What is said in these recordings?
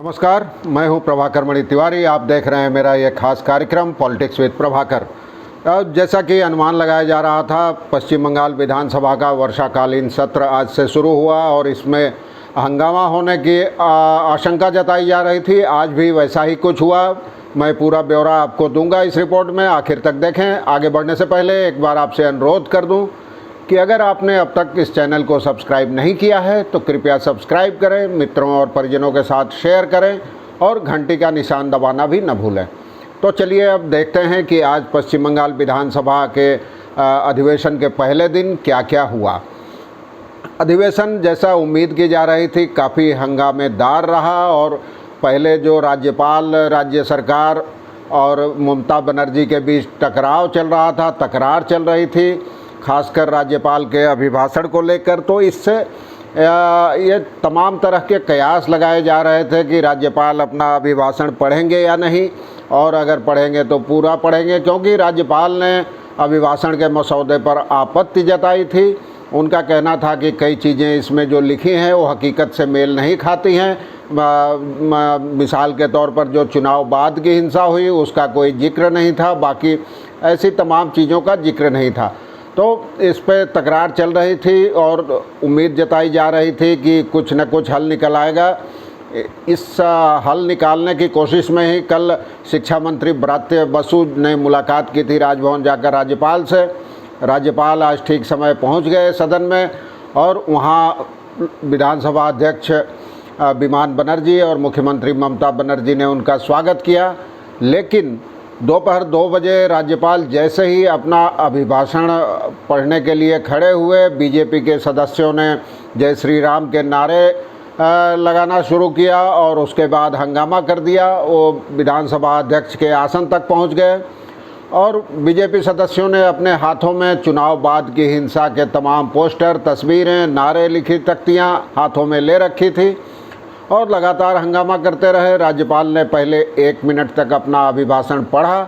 नमस्कार, मैं हूं प्रभाकर मणि तिवारी। आप देख रहे हैं मेरा ये खास कार्यक्रम पॉलिटिक्स विद प्रभाकर। जैसा कि अनुमान लगाया जा रहा था, पश्चिम बंगाल विधानसभा का वर्षाकालीन सत्र आज से शुरू हुआ और इसमें हंगामा होने की आशंका जताई जा रही थी। आज भी वैसा ही कुछ हुआ। मैं पूरा ब्यौरा आपको दूंगा इस रिपोर्ट में, आखिर तक देखें। आगे बढ़ने से पहले एक बार आपसे अनुरोध कर दूं कि अगर आपने अब तक इस चैनल को सब्सक्राइब नहीं किया है तो कृपया सब्सक्राइब करें, मित्रों और परिजनों के साथ शेयर करें और घंटी का निशान दबाना भी न भूलें। तो चलिए अब देखते हैं कि आज पश्चिम बंगाल विधानसभा के अधिवेशन के पहले दिन क्या क्या हुआ। अधिवेशन जैसा उम्मीद की जा रही थी काफ़ी हंगामेदार रहा और पहले जो राज्यपाल, राज्य सरकार और ममता बनर्जी के बीच टकराव चल रहा था, तकरार चल रही थी, खासकर राज्यपाल के अभिभाषण को लेकर। तो इससे ये तमाम तरह के कयास लगाए जा रहे थे कि राज्यपाल अपना अभिभाषण पढ़ेंगे या नहीं, और अगर पढ़ेंगे तो पूरा पढ़ेंगे, क्योंकि राज्यपाल ने अभिभाषण के मसौदे पर आपत्ति जताई थी। उनका कहना था कि कई चीज़ें इसमें जो लिखी हैं वो हकीकत से मेल नहीं खाती हैं। मिसाल के तौर पर जो चुनाव बाद की हिंसा हुई उसका कोई जिक्र नहीं था, बाकी ऐसी तमाम चीज़ों का जिक्र नहीं था। तो इस पे तकरार चल रही थी और उम्मीद जताई जा रही थी कि कुछ न कुछ हल निकल आएगा। इस हल निकालने की कोशिश में ही कल शिक्षा मंत्री ब्रात्य बसु ने मुलाकात की थी राजभवन जाकर राज्यपाल से। राज्यपाल आज ठीक समय पहुंच गए सदन में और वहां विधानसभा अध्यक्ष विमान बनर्जी और मुख्यमंत्री ममता बनर्जी ने उनका स्वागत किया। लेकिन दोपहर 2 बजे राज्यपाल जैसे ही अपना अभिभाषण पढ़ने के लिए खड़े हुए, बीजेपी के सदस्यों ने जय श्री राम के नारे लगाना शुरू किया और उसके बाद हंगामा कर दिया। वो विधानसभा अध्यक्ष के आसन तक पहुंच गए और बीजेपी सदस्यों ने अपने हाथों में चुनाव बाद की हिंसा के तमाम पोस्टर, तस्वीरें, नारे लिखी तख्तियां हाथों में ले रखी थी और लगातार हंगामा करते रहे। राज्यपाल ने पहले 1 मिनट तक अपना अभिभाषण पढ़ा,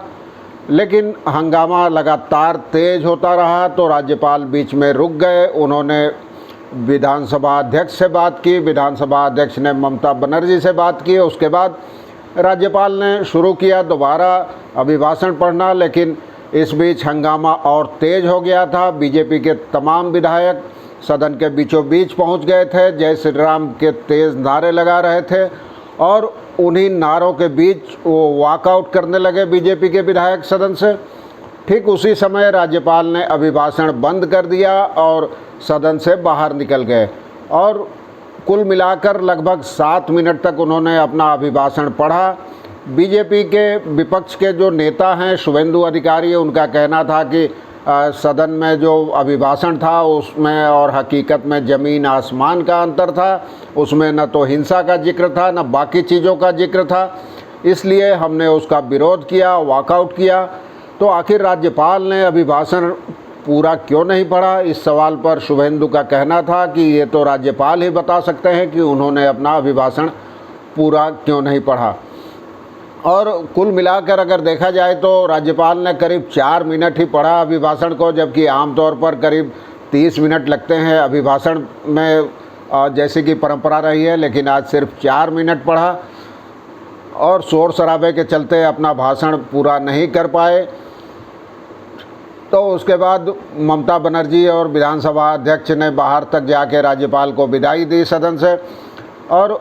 लेकिन हंगामा लगातार तेज होता रहा तो राज्यपाल बीच में रुक गए। उन्होंने विधानसभा अध्यक्ष से बात की, विधानसभा अध्यक्ष ने ममता बनर्जी से बात की। उसके बाद राज्यपाल ने शुरू किया दोबारा अभिभाषण पढ़ना, लेकिन इस बीच हंगामा और तेज हो गया था। बीजेपी के तमाम विधायक सदन के बीचों बीच पहुंच गए थे, जय श्री राम के तेज नारे लगा रहे थे और उन्हीं नारों के बीच वो वॉकआउट करने लगे बीजेपी के विधायक सदन से। ठीक उसी समय राज्यपाल ने अभिभाषण बंद कर दिया और सदन से बाहर निकल गए और कुल मिलाकर लगभग 7 मिनट तक उन्होंने अपना अभिभाषण पढ़ा। बीजेपी के विपक्ष के जो नेता हैं शुभेंदु अधिकारी, उनका कहना था कि सदन में जो अभिभाषण था उसमें और हकीकत में ज़मीन आसमान का अंतर था। उसमें न तो हिंसा का जिक्र था न बाकी चीज़ों का जिक्र था, इसलिए हमने उसका विरोध किया, वॉकआउट किया। तो आखिर राज्यपाल ने अभिभाषण पूरा क्यों नहीं पढ़ा, इस सवाल पर शुभेंदु का कहना था कि ये तो राज्यपाल ही बता सकते हैं कि उन्होंने अपना अभिभाषण पूरा क्यों नहीं पढ़ा। और कुल मिलाकर अगर देखा जाए तो राज्यपाल ने करीब 4 मिनट ही पढ़ा अभिभाषण को, जबकि आमतौर पर करीब 30 मिनट लगते हैं अभिभाषण में, जैसे कि परंपरा रही है, लेकिन आज सिर्फ 4 मिनट पढ़ा और शोर शराबे के चलते अपना भाषण पूरा नहीं कर पाए। तो उसके बाद ममता बनर्जी और विधानसभा अध्यक्ष ने बाहर तक जाके राज्यपाल को विदाई दी सदन से। और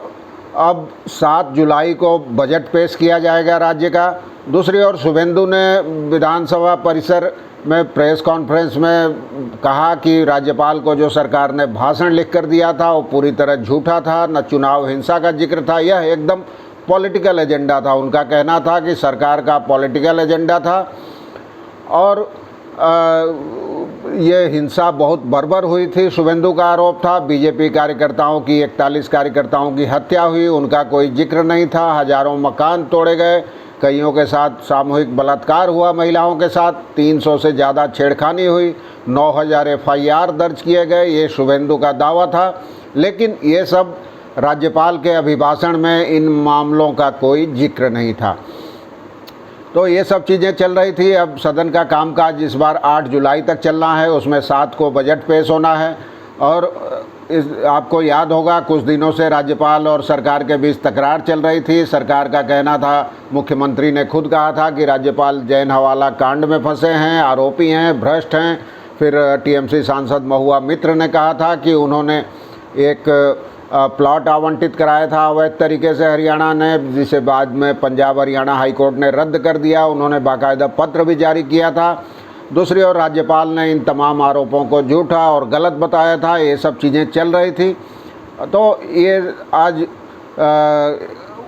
अब 7 जुलाई को बजट पेश किया जाएगा राज्य का। दूसरी ओर शुभेंदु ने विधानसभा परिसर में प्रेस कॉन्फ्रेंस में कहा कि राज्यपाल को जो सरकार ने भाषण लिख कर दिया था वो पूरी तरह झूठा था, न चुनाव हिंसा का जिक्र था, यह एकदम पॉलिटिकल एजेंडा था। उनका कहना था कि सरकार का पॉलिटिकल एजेंडा था और ये हिंसा बहुत बर्बर हुई थी। शुभेंदु का आरोप था बीजेपी कार्यकर्ताओं की 41 कार्यकर्ताओं की हत्या हुई, उनका कोई जिक्र नहीं था। हजारों मकान तोड़े गए, कईयों के साथ सामूहिक बलात्कार हुआ, महिलाओं के साथ 300 से ज़्यादा छेड़खानी हुई, 9000 FIR दर्ज किए गए, ये शुभेंदु का दावा था। लेकिन ये सब राज्यपाल के अभिभाषण में इन मामलों का कोई जिक्र नहीं था। तो ये सब चीज़ें चल रही थी। अब सदन का कामकाज इस बार 8 जुलाई तक चलना है, उसमें 7 को बजट पेश होना है और आपको याद होगा कुछ दिनों से राज्यपाल और सरकार के बीच तकरार चल रही थी। सरकार का कहना था, मुख्यमंत्री ने खुद कहा था कि राज्यपाल जैन हवाला कांड में फंसे हैं, आरोपी हैं, भ्रष्ट हैं। फिर टीएमसी सांसद महुआ मित्र ने कहा था कि उन्होंने एक प्लॉट आवंटित कराया था अवैध तरीके से हरियाणा ने, जिसे बाद में पंजाब हरियाणा हाईकोर्ट ने रद्द कर दिया। उन्होंने बाकायदा पत्र भी जारी किया था। दूसरी ओर राज्यपाल ने इन तमाम आरोपों को झूठा और गलत बताया था। ये सब चीज़ें चल रही थी, तो ये आज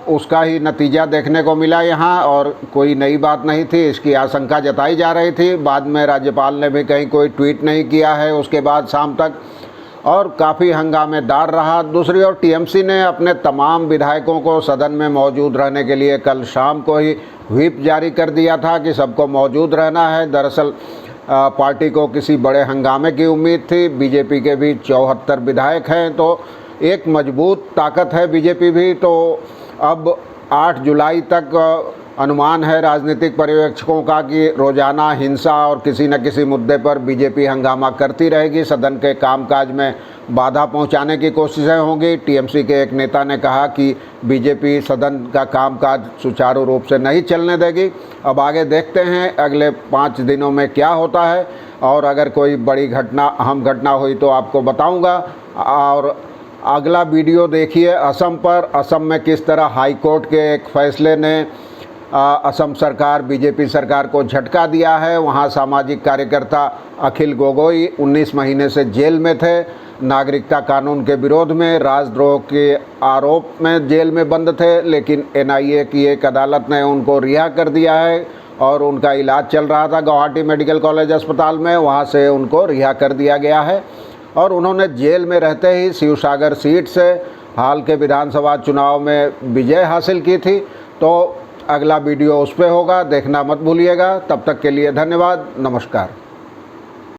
उसका ही नतीजा देखने को मिला यहाँ, और कोई नई बात नहीं थी। इसकी आशंका जताई जा रही थी। बाद में राज्यपाल ने भी कहीं कोई ट्वीट नहीं किया है उसके बाद शाम तक, और काफ़ी हंगामेदार रहा। दूसरी ओर टीएमसी ने अपने तमाम विधायकों को सदन में मौजूद रहने के लिए कल शाम को ही व्हिप जारी कर दिया था कि सबको मौजूद रहना है। दरअसल पार्टी को किसी बड़े हंगामे की उम्मीद थी। बीजेपी के भी 74 विधायक हैं, तो एक मजबूत ताकत है बीजेपी भी। तो अब 8 जुलाई तक अनुमान है राजनीतिक पर्यवेक्षकों का कि रोज़ाना हिंसा और किसी न किसी मुद्दे पर बीजेपी हंगामा करती रहेगी। सदन के कामकाज में बाधा पहुंचाने की कोशिशें होंगी। टीएमसी के एक नेता ने कहा कि बीजेपी सदन का कामकाज सुचारू रूप से नहीं चलने देगी। अब आगे देखते हैं अगले 5 दिनों में क्या होता है, और अगर कोई बड़ी घटना, अहम घटना हुई तो आपको बताऊँगा। और अगला वीडियो देखिए असम पर। असम में किस तरह हाईकोर्ट के एक फैसले ने असम सरकार, बीजेपी सरकार को झटका दिया है। वहाँ सामाजिक कार्यकर्ता अखिल गोगोई 19 महीने से जेल में थे। नागरिकता कानून के विरोध में, राजद्रोह के आरोप में जेल में बंद थे, लेकिन एनआईए की एक अदालत ने उनको रिहा कर दिया है और उनका इलाज चल रहा था गुवाहाटी मेडिकल कॉलेज अस्पताल में। वहाँ से उनको रिहा कर दिया गया है, और उन्होंने जेल में रहते ही शिवसागर सीट से हाल के विधानसभा चुनाव में विजय हासिल की थी। तो अगला वीडियो उस पर होगा, देखना मत भूलिएगा। तब तक के लिए धन्यवाद, नमस्कार।